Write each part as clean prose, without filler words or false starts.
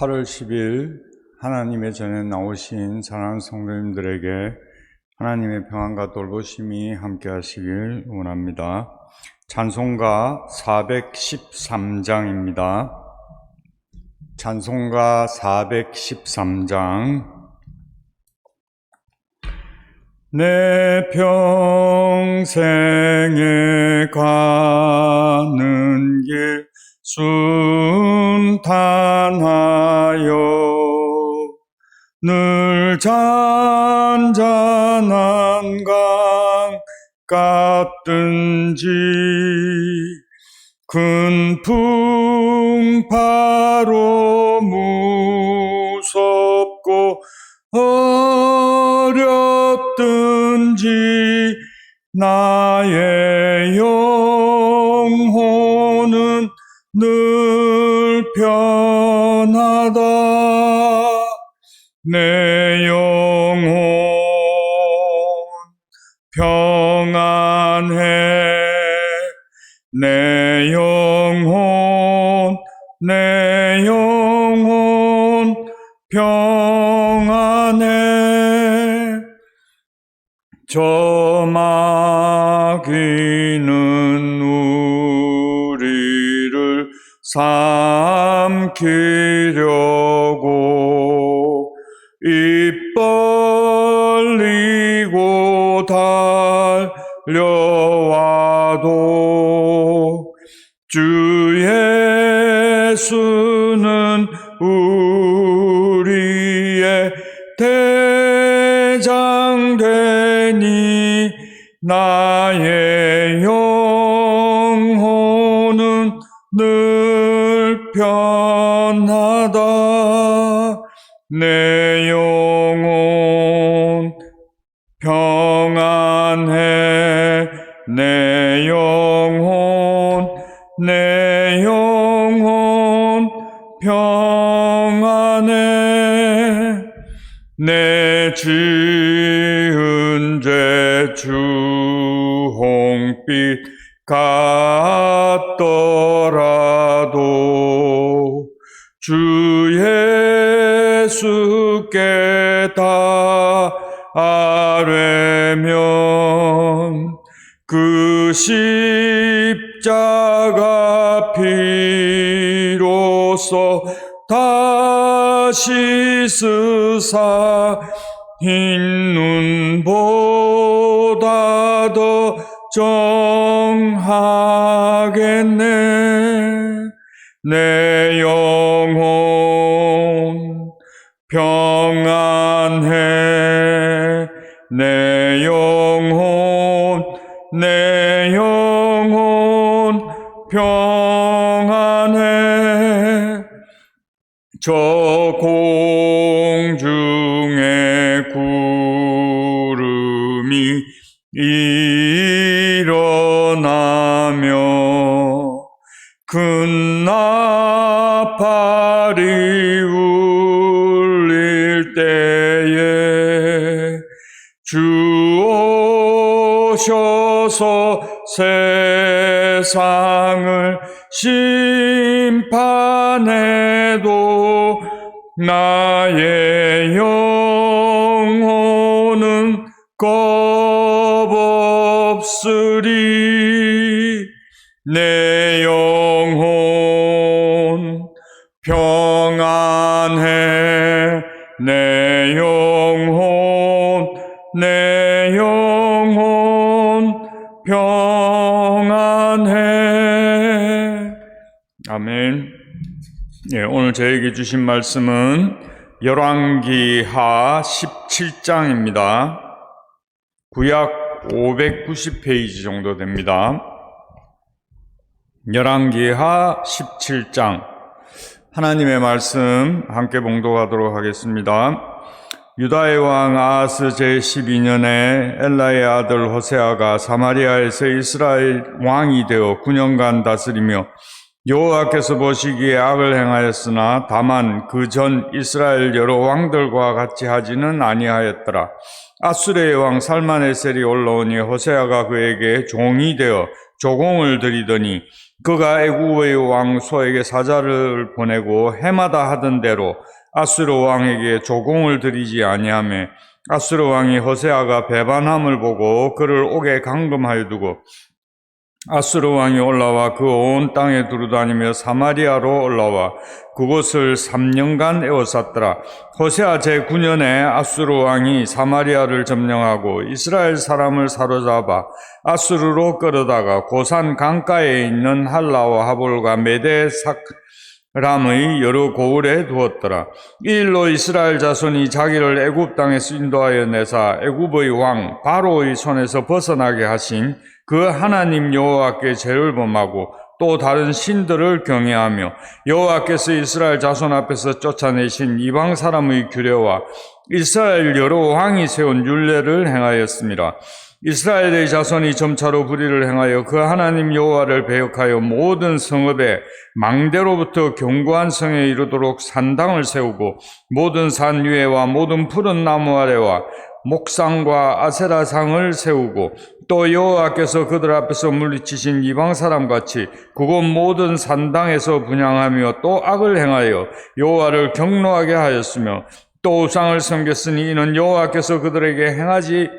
8월 10일 하나님의 전에 나오신 사랑하는 성도님들에게 하나님의 평안과 돌보심이 함께 하시길 원합니다. 찬송가 413장입니다. 찬송가 413장. 내 평생에 가는 길 순탄하여 늘 잔잔한 강 같든지 큰 풍파로 무섭고 어렵든지 나의 영혼은 늘 편하다. 내 영혼 평안해. 내 영혼 평안해. 저 마귀는 우리를 삼키려고 입 벌리고 달려와도 주 예수는 우리의 대장 되니 나의 영혼은 늘 편하다. 내 영혼 평안해. 내 영혼 평안해. 내 지은 죄 주홍빛 같더라도 주 예수께 다 아뢰면 그 십자가 피로써 다시 쓰사 흰 눈보다 더 정하겠네. 내 영혼 평안해. 내 영혼 평안해. 저 공중의 구름이 일어나며 큰 나팔이 울릴 때에 주 오셔서 세상을 심판해도 나의 영혼은 겁없으리. 내 영혼 평안해. 내 영혼 평안해. 아멘. 오늘 저에게 주신 말씀은 열왕기하 17장입니다. 구약 590페이지 정도 됩니다. 열왕기하 17장. 하나님의 말씀 함께 봉독하도록 하겠습니다. 유다의 왕 아하스 제12년에 엘라의 아들 호세아가 사마리아에서 이스라엘 왕이 되어 9년간 다스리며 여호와께서 보시기에 악을 행하였으나 다만 그 전 이스라엘 여러 왕들과 같이 하지는 아니하였더라. 아수르의 왕 살만에셀이 올라오니 호세아가 그에게 종이 되어 조공을 드리더니 그가 애굽의 왕 소에게 사자를 보내고 해마다 하던 대로 아수르 왕에게 조공을 드리지 아니하며 아수르 왕이 호세아가 배반함을 보고 그를 옥에 감금하여 두고 아수르 왕이 올라와 그 온 땅에 두루다니며 사마리아로 올라와 그곳을 3년간 에워쌌더라. 호세아 제9년에 아수르 왕이 사마리아를 점령하고 이스라엘 사람을 사로잡아 아수르로 끌어다가 고산 강가에 있는 할라와 하볼과 메대 삭람의 여러 고을에 두었더라. 이 일로 이스라엘 자손이 자기를 애굽 땅에서 인도하여 내사 애굽의 왕 바로의 손에서 벗어나게 하신 그 하나님 여호와께 죄를 범하고 또 다른 신들을 경외하며 여호와께서 이스라엘 자손 앞에서 쫓아내신 이방 사람의 규례와 이스라엘 여러 왕이 세운 율례를 행하였습니다. 이스라엘의 자손이 점차로 불의를 행하여 그 하나님 여호와를 배역하여 모든 성읍에 망대로부터 견고한 성에 이르도록 산당을 세우고 모든 산 위에와 모든 푸른 나무 아래와 목상과 아세라상을 세우고 또 여호와께서 그들 앞에서 물리치신 이방 사람같이 그곳 모든 산당에서 분향하며 또 악을 행하여 여호와를 경노하게 하였으며 또 우상을 섬겼으니 이는 여호와께서 그들에게 행하지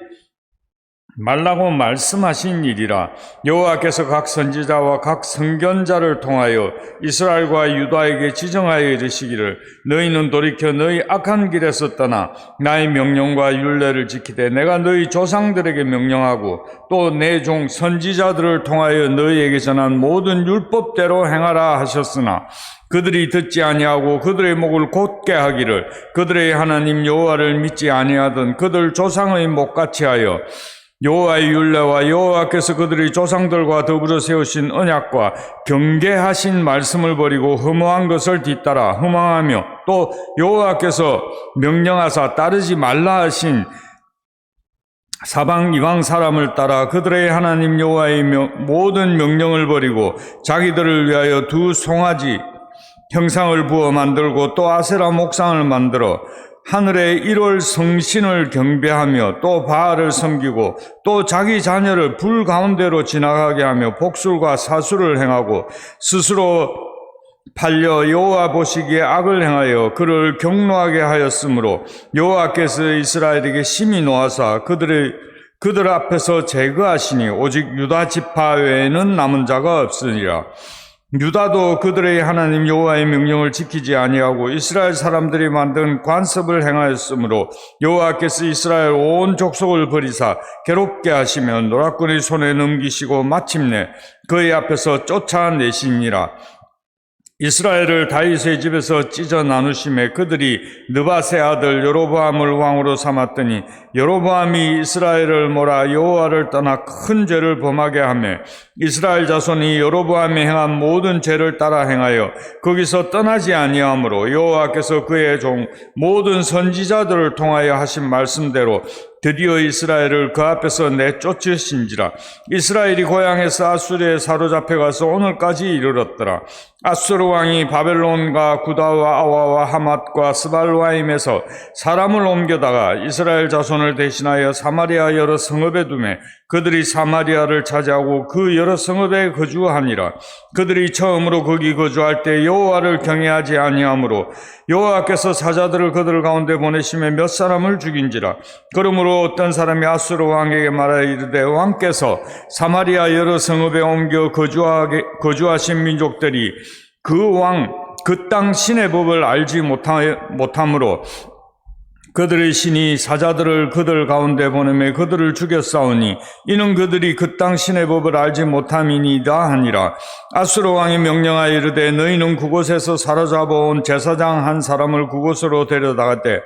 말라고 말씀하신 일이라. 여호와께서 각 선지자와 각 선견자를 통하여 이스라엘과 유다에게 지정하여 이르시기를 너희는 돌이켜 너희 악한 길에서 떠나 나의 명령과 율례를 지키되 내가 너희 조상들에게 명령하고 또 내 종 선지자들을 통하여 너희에게 전한 모든 율법대로 행하라 하셨으나 그들이 듣지 아니하고 그들의 목을 곧게 하기를 그들의 하나님 여호와를 믿지 아니하던 그들 조상의 목같이 하여 여호와의 율례와 여호와께서 그들의 조상들과 더불어 세우신 언약과 경계하신 말씀을 버리고 허무한 것을 뒤따라 허망하며 또 여호와께서 명령하사 따르지 말라 하신 사방 이방 사람을 따라 그들의 하나님 여호와의 모든 명령을 버리고 자기들을 위하여 두 송아지 형상을 부어 만들고 또 아세라 목상을 만들어 하늘의 1월 성신을 경배하며 또 바알을 섬기고 또 자기 자녀를 불 가운데로 지나가게 하며 복술과 사술을 행하고 스스로 팔려 여호와 보시기에 악을 행하여 그를 경노하게 하였으므로 여호와께서 이스라엘에게 심히 노하사 그들 앞에서 제거하시니 오직 유다 지파 외에는 남은 자가 없으니라. 유다도 그들의 하나님 여호와의 명령을 지키지 아니하고 이스라엘 사람들이 만든 관습을 행하였으므로 여호와께서 이스라엘 온 족속을 버리사 괴롭게 하시며 노략군의 손에 넘기시고 마침내 그의 앞에서 쫓아내시니라. 이스라엘을 다윗의 집에서 찢어 나누심에 그들이 느밧의 아들 여로보암을 왕으로 삼았더니 여로보암이 이스라엘을 몰아 여호와를 떠나 큰 죄를 범하게 하며 이스라엘 자손이 여로보암이 행한 모든 죄를 따라 행하여 거기서 떠나지 아니하므로 여호와께서 그의 종 모든 선지자들을 통하여 하신 말씀대로 드디어 이스라엘을 그 앞에서 내쫓으신지라. 이스라엘이 고향에서 아수르에 사로잡혀가서 오늘까지 이르렀더라. 아수르 왕이 바벨론과 구다와 아와와 하맛과 스발와임에서 사람을 옮겨다가 이스라엘 자손을 대신하여 사마리아 여러 성읍에 두매 그들이 사마리아를 차지하고 그 여러 성읍에 거주하니라. 그들이 처음으로 거기 거주할 때 여호와를 경외하지 아니하므로 여호와께서 사자들을 그들 가운데 보내시며 몇 사람을 죽인지라. 그러므로 어떤 사람이 아수르 왕에게 말하여 이르되 왕께서 사마리아 여러 성읍에 옮겨 거주하신 민족들이 그 땅 신의 법을 알지 못함으로 그들의 신이 사자들을 그들 가운데 보내며 그들을 죽였사오니 이는 그들이 그 땅 신의 법을 알지 못함이니이다 하니라. 아수르 왕이 명령하여 이르되 너희는 그곳에서 사로잡아온 제사장 한 사람을 그곳으로 데려다갔되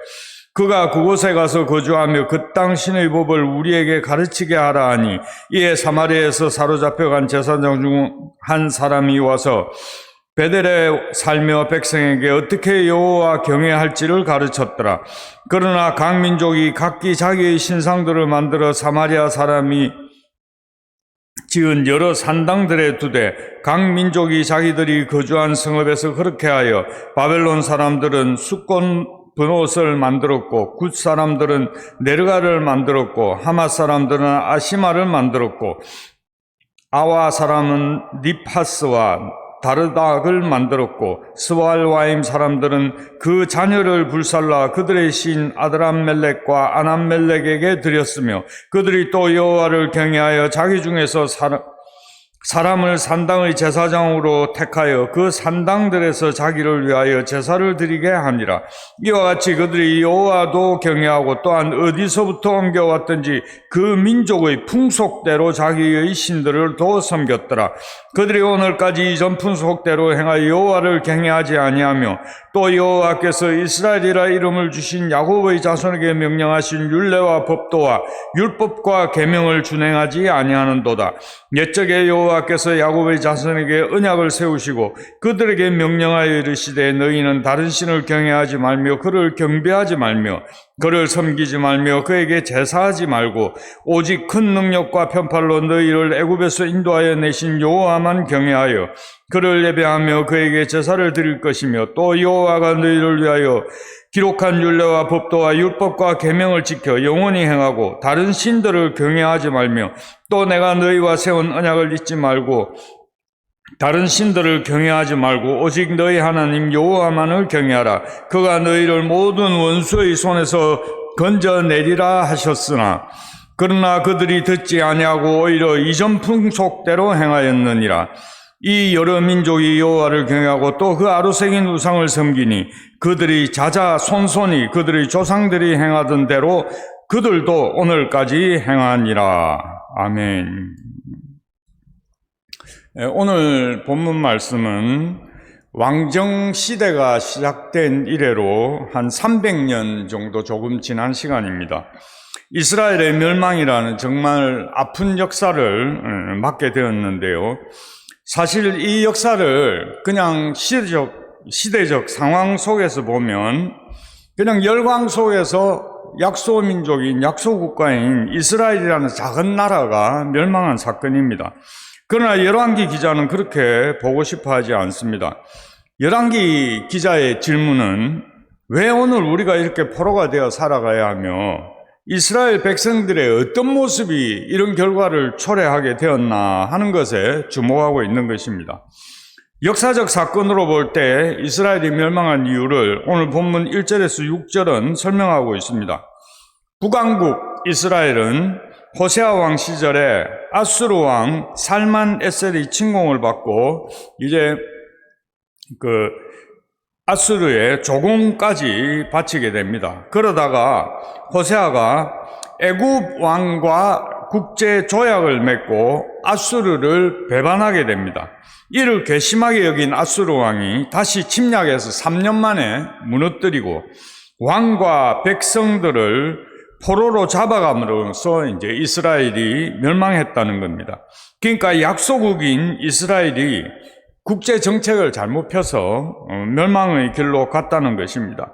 그가 그곳에 가서 거주하며 그 땅 신의 법을 우리에게 가르치게 하라 하니 이에 사마리아에서 사로잡혀간 제사장 중 한 사람이 와서 베델에 살며 백성에게 어떻게 여호와 경외할지를 가르쳤더라. 그러나 각 민족이 각기 자기의 신상들을 만들어 사마리아 사람이 지은 여러 산당들에 두되 각 민족이 자기들이 거주한 성읍에서 그렇게 하여 바벨론 사람들은 숫곤 분옷을 만들었고 굿 사람들은 네르가를 만들었고 하맛 사람들은 아시마를 만들었고 아와 사람은 니파스와 다르닥을 만들었고 스왈와임 사람들은 그 자녀를 불살라 그들의 신 아드람멜렉과 아남멜렉에게 드렸으며 그들이 또 여호와를 경외하여 자기 중에서 사람을 산당의 제사장으로 택하여 그 산당들에서 자기를 위하여 제사를 드리게 하니라. 이와 같이 그들이 여호와도 경외하고 또한 어디서부터 옮겨왔든지 그 민족의 풍속대로 자기의 신들을 더 섬겼더라. 그들이 오늘까지 이전 풍속대로 행하여 여호와를 경외하지 아니하며 또 여호와께서 이스라엘이라 이름을 주신 야곱의 자손에게 명령하신 율례와 법도와 율법과 계명을 준행하지 아니하는도다. 옛적에 여호와께서 야곱의 자손에게 언약을 세우시고 그들에게 명령하여 이르시되 너희는 다른 신을 경외하지 말며 그를 경배하지 말며 그를 섬기지 말며 그에게 제사하지 말고 오직 큰 능력과 편팔로 너희를 애굽에서 인도하여 내신 여호와만 경외하여 그를 예배하며 그에게 제사를 드릴 것이며 또 여호와가 너희를 위하여 기록한 율례와 법도와 율법과 계명을 지켜 영원히 행하고 다른 신들을 경외하지 말며 또 내가 너희와 세운 언약을 잊지 말고 다른 신들을 경외하지 말고 오직 너희 하나님 여호와만을 경외하라. 그가 너희를 모든 원수의 손에서 건져내리라 하셨으나 그러나 그들이 듣지 아니하고 오히려 이전 풍속대로 행하였느니라. 이 여러 민족이 여호와를 경외하고 또 그 아루새긴 우상을 섬기니 그들이 자자손손이 그들의 조상들이 행하던 대로 그들도 오늘까지 행하니라. 아멘. 오늘 본문 말씀은 왕정 시대가 시작된 이래로 한 300년 정도 조금 지난 시간입니다. 이스라엘의 멸망이라는 정말 아픈 역사를 맞게 되었는데요. 사실 이 역사를 그냥 시대적 상황 속에서 보면 그냥 열광 속에서 약소민족인 약소국가인 이스라엘이라는 작은 나라가 멸망한 사건입니다. 그러나 열왕기 기자는 그렇게 보고 싶어 하지 않습니다. 열왕기 기자의 질문은 왜 오늘 우리가 이렇게 포로가 되어 살아가야 하며 이스라엘 백성들의 어떤 모습이 이런 결과를 초래하게 되었나 하는 것에 주목하고 있는 것입니다. 역사적 사건으로 볼 때 이스라엘이 멸망한 이유를 오늘 본문 1절에서 6절은 설명하고 있습니다. 북왕국 이스라엘은 호세아 왕 시절에 아수르 왕 살만 에셀의 침공을 받고 이제 아수르의 조공까지 바치게 됩니다. 그러다가 호세아가 애굽 왕과 국제 조약을 맺고 아수르를 배반하게 됩니다. 이를 괘씸하게 여긴 아수르 왕이 다시 침략해서 3년 만에 무너뜨리고 왕과 백성들을 포로로 잡아감으로써 이제 이스라엘이 멸망했다는 겁니다. 그러니까 약소국인 이스라엘이 국제 정책을 잘못 펴서 멸망의 길로 갔다는 것입니다.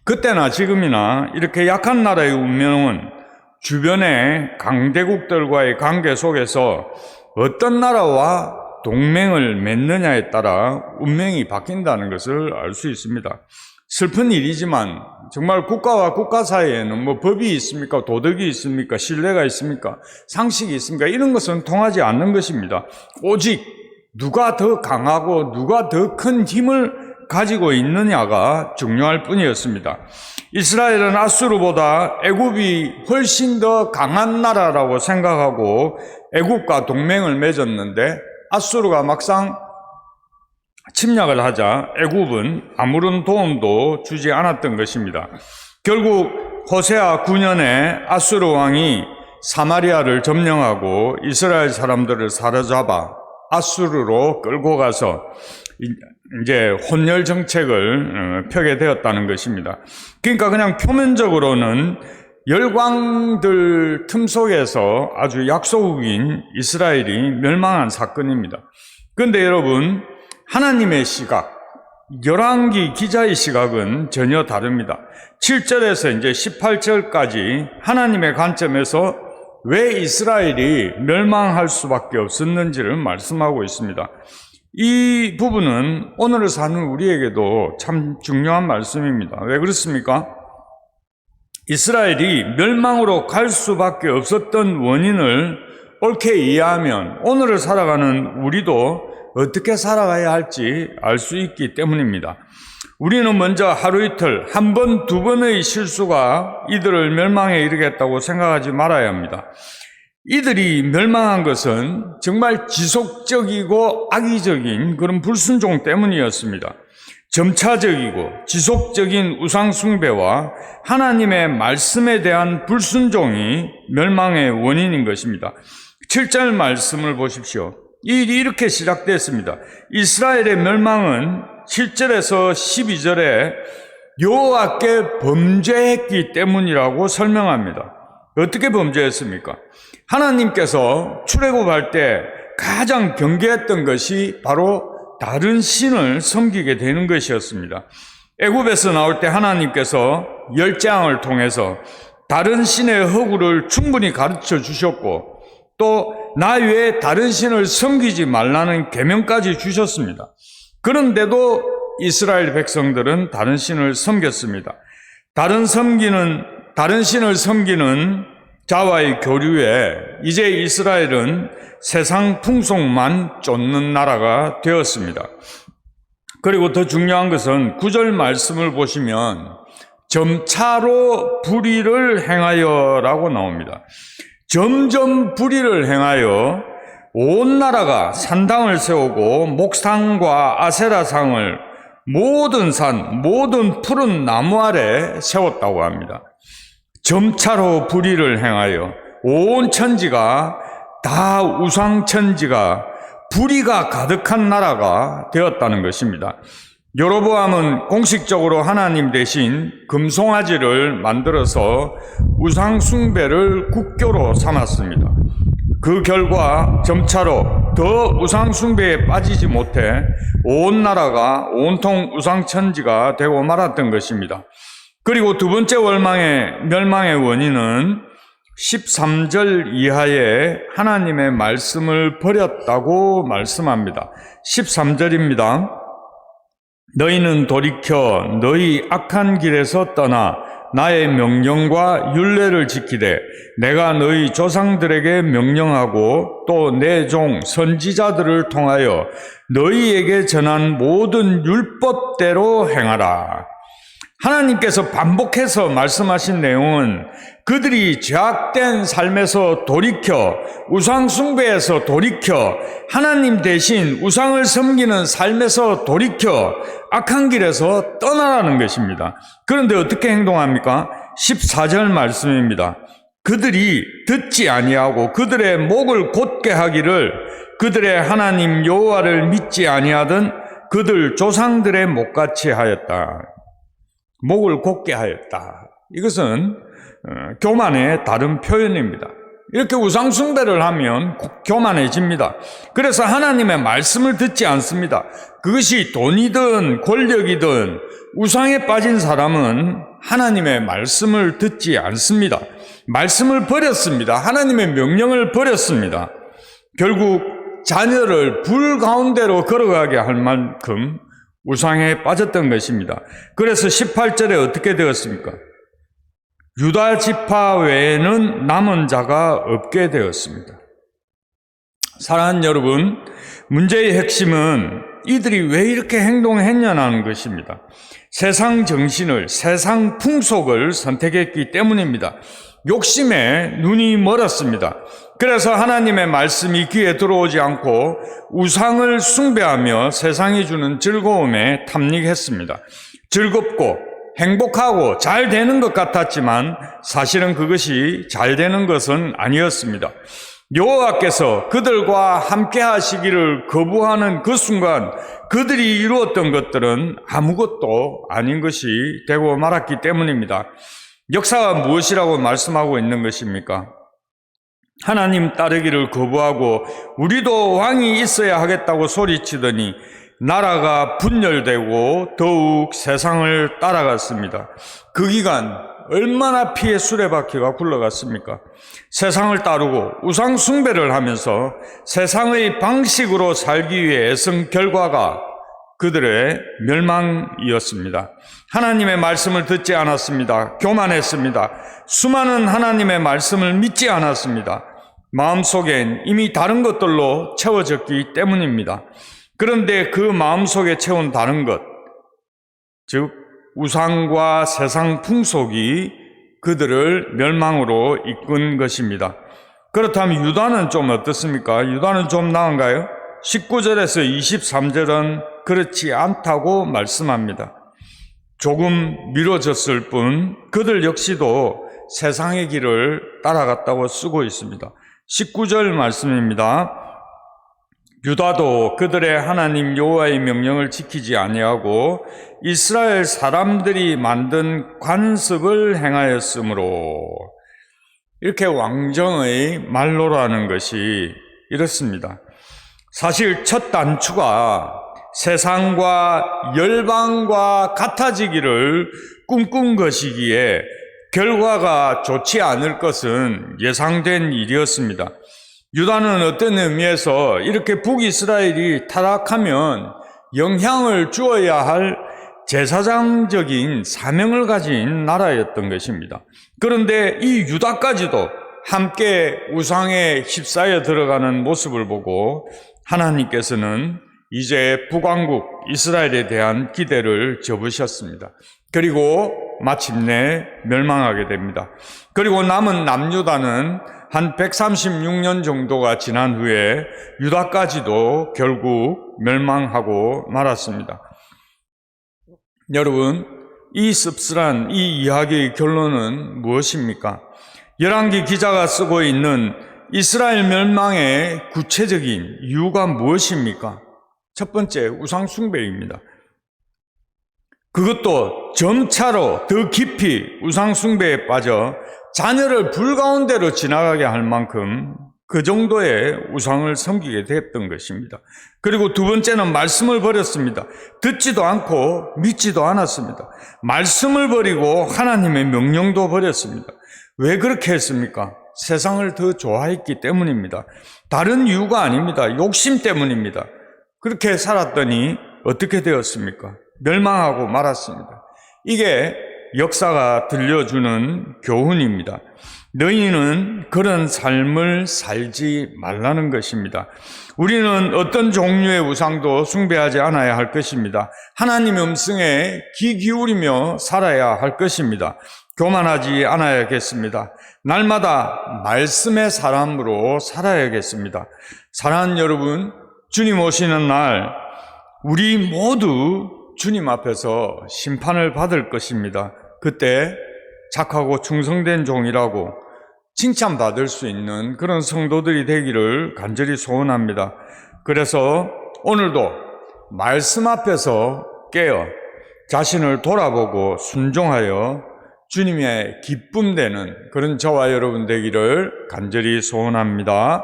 그때나 지금이나 이렇게 약한 나라의 운명은 주변의 강대국들과의 관계 속에서 어떤 나라와 동맹을 맺느냐에 따라 운명이 바뀐다는 것을 알 수 있습니다. 슬픈 일이지만 정말 국가와 국가 사이에는 뭐 법이 있습니까? 도덕이 있습니까? 신뢰가 있습니까? 상식이 있습니까? 이런 것은 통하지 않는 것입니다. 오직 누가 더 강하고 누가 더 큰 힘을 가지고 있느냐가 중요할 뿐이었습니다. 이스라엘은 아수르보다 애굽이 훨씬 더 강한 나라라고 생각하고 애굽과 동맹을 맺었는데 아수르가 막상 침략을 하자 애굽은 아무런 도움도 주지 않았던 것입니다. 결국 호세아 9년에 아수르 왕이 사마리아를 점령하고 이스라엘 사람들을 사로잡아 아수르로 끌고 가서 이제 혼혈 정책을 펴게 되었다는 것입니다. 그러니까 그냥 표면적으로는 열광들 틈 속에서 아주 약소국인 이스라엘이 멸망한 사건입니다. 그런데 여러분, 하나님의 시각, 열왕기 기자의 시각은 전혀 다릅니다. 7절에서 이제 18절까지 하나님의 관점에서 왜 이스라엘이 멸망할 수밖에 없었는지를 말씀하고 있습니다. 이 부분은 오늘을 사는 우리에게도 참 중요한 말씀입니다. 왜 그렇습니까? 이스라엘이 멸망으로 갈 수밖에 없었던 원인을 옳게 이해하면 오늘을 살아가는 우리도 어떻게 살아가야 할지 알 수 있기 때문입니다. 우리는 먼저 하루 이틀, 한 번, 두 번의 실수가 이들을 멸망에 이르겠다고 생각하지 말아야 합니다. 이들이 멸망한 것은 정말 지속적이고 악의적인 그런 불순종 때문이었습니다. 점차적이고 지속적인 우상숭배와 하나님의 말씀에 대한 불순종이 멸망의 원인인 것입니다. 7절 말씀을 보십시오. 이 일이 이렇게 시작됐습니다. 이스라엘의 멸망은 7절에서 12절에 여호와께 범죄했기 때문이라고 설명합니다. 어떻게 범죄했습니까? 하나님께서 출애굽할 때 가장 경계했던 것이 바로 다른 신을 섬기게 되는 것이었습니다. 애굽에서 나올 때 하나님께서 열재앙을 통해서 다른 신의 허구를 충분히 가르쳐 주셨고 또 나 외에 다른 신을 섬기지 말라는 계명까지 주셨습니다. 그런데도 이스라엘 백성들은 다른 신을 섬겼습니다. 다른 신을 섬기는 자와의 교류에 이제 이스라엘은 세상 풍속만 쫓는 나라가 되었습니다. 그리고 더 중요한 것은 9절 말씀을 보시면 점차로 불의를 행하여라고 나옵니다. 점점 불의를 행하여 온 나라가 산당을 세우고 목상과 아세라상을 모든 산, 모든 푸른 나무 아래 세웠다고 합니다. 점차로 불의를 행하여 온 천지가 다 우상천지가 불의가 가득한 나라가 되었다는 것입니다. 여로보암은 공식적으로 하나님 대신 금송아지를 만들어서 우상숭배를 국교로 삼았습니다. 그 결과 점차로 더 우상숭배에 빠지지 못해 온 나라가 온통 우상천지가 되고 말았던 것입니다. 그리고 두 번째 멸망의 원인은 13절 이하에 하나님의 말씀을 버렸다고 말씀합니다. 13절입니다. 너희는 돌이켜 너희 악한 길에서 떠나 나의 명령과 율례를 지키되 내가 너희 조상들에게 명령하고 또 내 종 선지자들을 통하여 너희에게 전한 모든 율법대로 행하라. 하나님께서 반복해서 말씀하신 내용은 그들이 죄악된 삶에서 돌이켜 우상숭배에서 돌이켜 하나님 대신 우상을 섬기는 삶에서 돌이켜 악한 길에서 떠나라는 것입니다. 그런데 어떻게 행동합니까? 14절 말씀입니다. 그들이 듣지 아니하고 그들의 목을 곧게 하기를 그들의 하나님 여호와를 믿지 아니하던 그들 조상들의 목같이 하였다. 목을 곧게 하였다. 이것은 교만의 다른 표현입니다. 이렇게 우상숭배를 하면 교만해집니다. 그래서 하나님의 말씀을 듣지 않습니다. 그것이 돈이든 권력이든 우상에 빠진 사람은 하나님의 말씀을 듣지 않습니다. 말씀을 버렸습니다. 하나님의 명령을 버렸습니다. 결국 자녀를 불 가운데로 걸어가게 할 만큼 우상에 빠졌던 것입니다. 그래서 18절에 어떻게 되었습니까? 유다 지파 외에는 남은 자가 없게 되었습니다. 사랑하는 여러분, 문제의 핵심은 이들이 왜 이렇게 행동했냐는 것입니다. 세상 정신을, 세상 풍속을 선택했기 때문입니다. 욕심에 눈이 멀었습니다. 그래서 하나님의 말씀이 귀에 들어오지 않고 우상을 숭배하며 세상이 주는 즐거움에 탐닉했습니다. 즐겁고 행복하고 잘 되는 것 같았지만 사실은 그것이 잘 되는 것은 아니었습니다. 여호와께서 그들과 함께 하시기를 거부하는 그 순간 그들이 이루었던 것들은 아무것도 아닌 것이 되고 말았기 때문입니다. 역사가 무엇이라고 말씀하고 있는 것입니까? 하나님 따르기를 거부하고 우리도 왕이 있어야 하겠다고 소리치더니 나라가 분열되고 더욱 세상을 따라갔습니다. 그 기간 얼마나 피의 수레바퀴가 굴러갔습니까? 세상을 따르고 우상 숭배를 하면서 세상의 방식으로 살기 위해 애쓴 결과가 그들의 멸망이었습니다. 하나님의 말씀을 듣지 않았습니다. 교만했습니다. 수많은 하나님의 말씀을 믿지 않았습니다. 마음속엔 이미 다른 것들로 채워졌기 때문입니다. 그런데 그 마음속에 채운 다른 것, 즉 우상과 세상 풍속이 그들을 멸망으로 이끈 것입니다. 그렇다면 유다는 좀 어떻습니까? 유다는 좀 나은가요? 19절에서 23절은 그렇지 않다고 말씀합니다. 조금 미뤄졌을 뿐 그들 역시도 세상의 길을 따라갔다고 쓰고 있습니다. 19절 말씀입니다. 유다도 그들의 하나님 여호와의 명령을 지키지 아니하고 이스라엘 사람들이 만든 관습을 행하였으므로, 이렇게 왕정의 말로라는 것이 이렇습니다. 사실 첫 단추가 세상과 열방과 같아지기를 꿈꾼 것이기에 결과가 좋지 않을 것은 예상된 일이었습니다. 유다는 어떤 의미에서 이렇게 북이스라엘이 타락하면 영향을 주어야 할 제사장적인 사명을 가진 나라였던 것입니다. 그런데 이 유다까지도 함께 우상에 휩싸여 들어가는 모습을 보고 하나님께서는 이제 북왕국 이스라엘에 대한 기대를 접으셨습니다. 그리고 마침내 멸망하게 됩니다. 그리고 남은 남유다는 한 136년 정도가 지난 후에 유다까지도 결국 멸망하고 말았습니다. 여러분, 이 씁쓸한 이 이야기의 결론은 무엇입니까? 열왕기 기자가 쓰고 있는 이스라엘 멸망의 구체적인 이유가 무엇입니까? 첫 번째, 우상 숭배입니다. 그것도 점차로 더 깊이 우상 숭배에 빠져 자녀를 불가운데로 지나가게 할 만큼 그 정도의 우상을 섬기게 됐던 것입니다. 그리고 두 번째는 말씀을 버렸습니다. 듣지도 않고 믿지도 않았습니다. 말씀을 버리고 하나님의 명령도 버렸습니다. 왜 그렇게 했습니까? 세상을 더 좋아했기 때문입니다. 다른 이유가 아닙니다. 욕심 때문입니다. 그렇게 살았더니 어떻게 되었습니까? 멸망하고 말았습니다. 이게 역사가 들려주는 교훈입니다. 너희는 그런 삶을 살지 말라는 것입니다. 우리는 어떤 종류의 우상도 숭배하지 않아야 할 것입니다. 하나님의 음성에 귀 기울이며 살아야 할 것입니다. 교만하지 않아야겠습니다. 날마다 말씀의 사람으로 살아야겠습니다. 사랑하는 여러분, 주님 오시는 날 우리 모두 주님 앞에서 심판을 받을 것입니다. 그때 착하고 충성된 종이라고 칭찬받을 수 있는 그런 성도들이 되기를 간절히 소원합니다. 그래서 오늘도 말씀 앞에서 깨어 자신을 돌아보고 순종하여 주님의 기쁨 되는 그런 저와 여러분 되기를 간절히 소원합니다.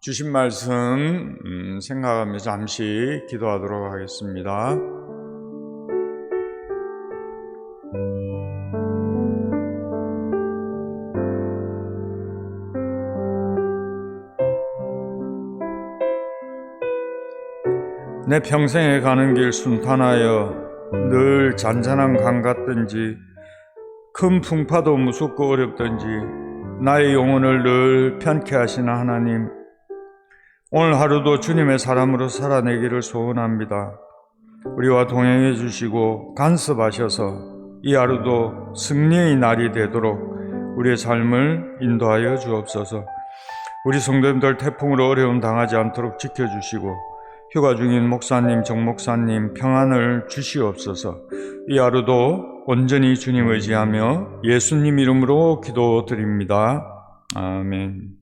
주신 말씀 생각하며 잠시 기도하도록 하겠습니다. 내 평생에 가는 길 순탄하여 늘 잔잔한 강 같든지 큰 풍파도 무섭고 어렵든지 나의 영혼을 늘 편케 하시는 하나님, 오늘 하루도 주님의 사람으로 살아내기를 소원합니다. 우리와 동행해 주시고 간섭하셔서 이 하루도 승리의 날이 되도록 우리의 삶을 인도하여 주옵소서. 우리 성도님들 태풍으로 어려움 당하지 않도록 지켜주시고 휴가 중인 목사님, 정목사님 평안을 주시옵소서. 이 하루도 온전히 주님 의지하며 예수님 이름으로 기도드립니다. 아멘.